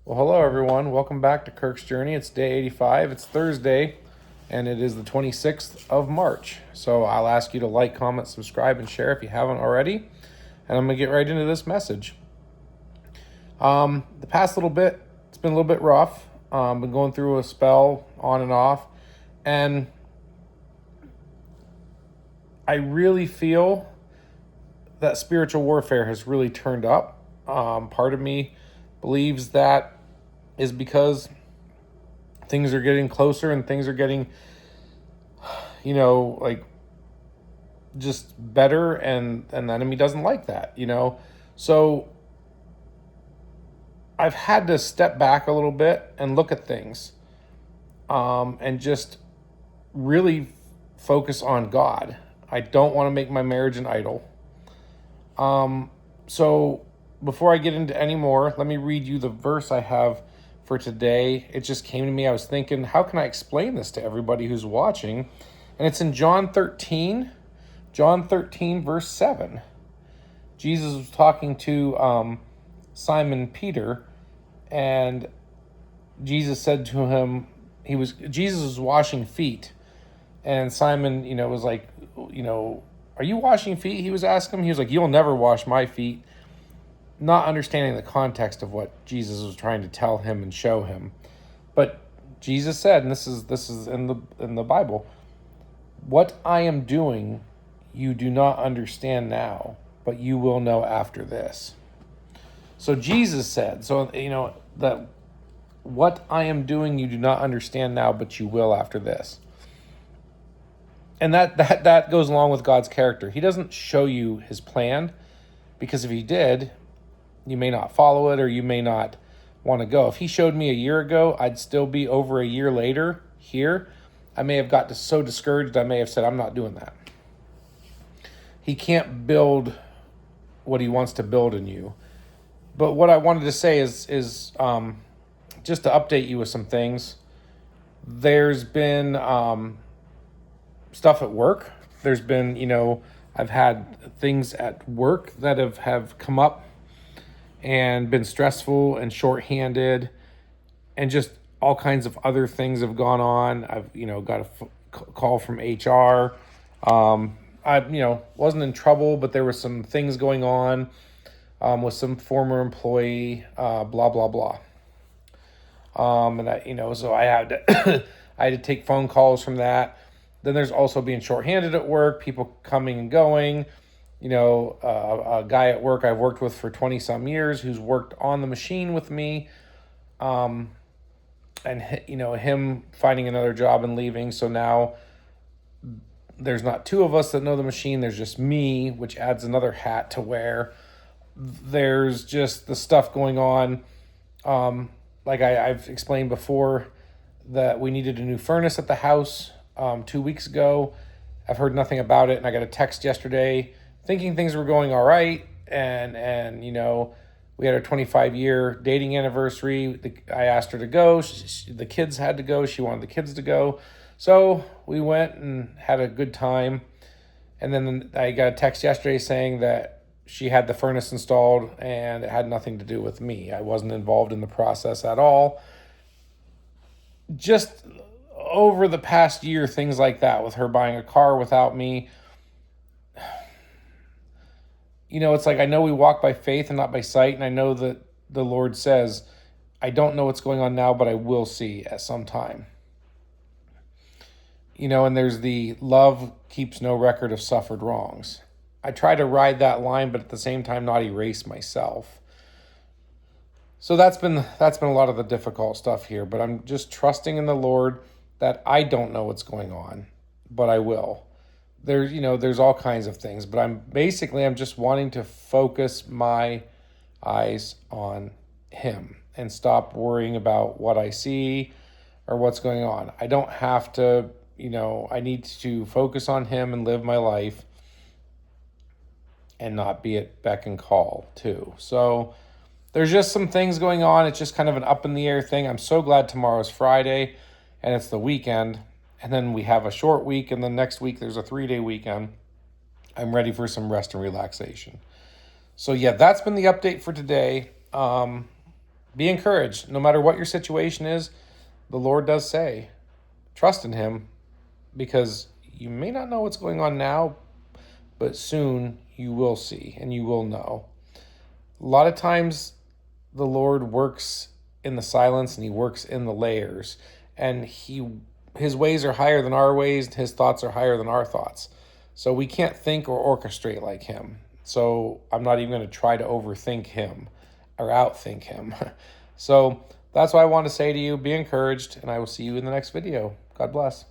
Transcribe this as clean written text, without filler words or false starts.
Well, hello everyone. Welcome back to Kirk's Journey. It's day 85. It's Thursday, and it is the 26th of March. So I'll ask you to like, comment, subscribe, and share if you haven't already. And I'm going to get right into this message. The past little bit, it's been a little bit rough. Been going through a spell on and off. And I really feel that spiritual warfare has really turned up. Part of me believes that is because things are getting closer and things are getting, just better, and the enemy doesn't like that. So I've had to step back a little bit and look at things, and just really focus on God. I don't want to make my marriage an idol. So before I get into any more, let me read you the verse I have for today. It just came to me. I was thinking, how can I explain this to everybody who's watching? And it's in John 13, verse 7. Jesus was talking to Simon Peter, and Jesus said to him, Jesus was washing feet, and Simon, was like, are you washing feet? He was asking him. He was like, you'll never wash my feet, not understanding the context of what Jesus was trying to tell him and show him. But Jesus said, and this is in the Bible, what I am doing, you do not understand now, but you will know after this. So Jesus said, that what I am doing, you do not understand now, but you will after this. And that goes along with God's character. He doesn't show you his plan, because if he did, you may not follow it, or you may not want to go. If he showed me a year ago, I'd still be over a year later here. I may have got so discouraged, I may have said, I'm not doing that. He can't build what he wants to build in you. But what I wanted to say is just to update you with some things. There's been stuff at work. There's been, I've had things at work that have come up and been stressful and shorthanded, and just all kinds of other things have gone on. I've, got a call from HR. I wasn't in trouble, but there were some things going on with some former employee, blah, blah, blah. And I, so I had to, I had to take phone calls from that. Then there's also being shorthanded at work, people coming and going. A guy at work I've worked with for 20 some years who's worked on the machine with me, and him finding another job and leaving. So now there's not two of us that know the machine. There's just me, which adds another hat to wear. There's just the stuff going on. Like I've explained before, that we needed a new furnace at the house 2 weeks ago. I've heard nothing about it, and I got a text yesterday thinking things were going all right, and we had our 25-year dating anniversary. I asked her to go. The kids had to go. She wanted the kids to go. So we went and had a good time. And then I got a text yesterday saying that she had the furnace installed, and it had nothing to do with me. I wasn't involved in the process at all. Just over the past year, things like that, with her buying a car without me. It's like, I know we walk by faith and not by sight, and I know that the Lord says, I don't know what's going on now, but I will see at some time. And there's the love keeps no record of suffered wrongs. I try to ride that line, but at the same time not erase myself. So that's been a lot of the difficult stuff here, but I'm just trusting in the Lord that I don't know what's going on, but I will. There's all kinds of things, but I'm just wanting to focus my eyes on him and stop worrying about what I see or what's going on. I don't have to, I need to focus on him and live my life and not be at beck and call too. So there's just some things going on. It's just kind of an up in the air thing. I'm so glad tomorrow's Friday and it's the weekend. And then we have a short week, and then next week there's a 3-day weekend. I'm ready for some rest and relaxation. So yeah, that's been the update for today. be encouraged. No matter what your situation is, the Lord does say, trust in him, because you may not know what's going on now, but soon you will see and you will know. A lot of times the Lord works in the silence and he works in the layers, and his ways are higher than our ways, his thoughts are higher than our thoughts. So we can't think or orchestrate like him. So I'm not even going to try to overthink him or outthink him. So that's what I want to say to you. Be encouraged, and I will see you in the next video. God bless.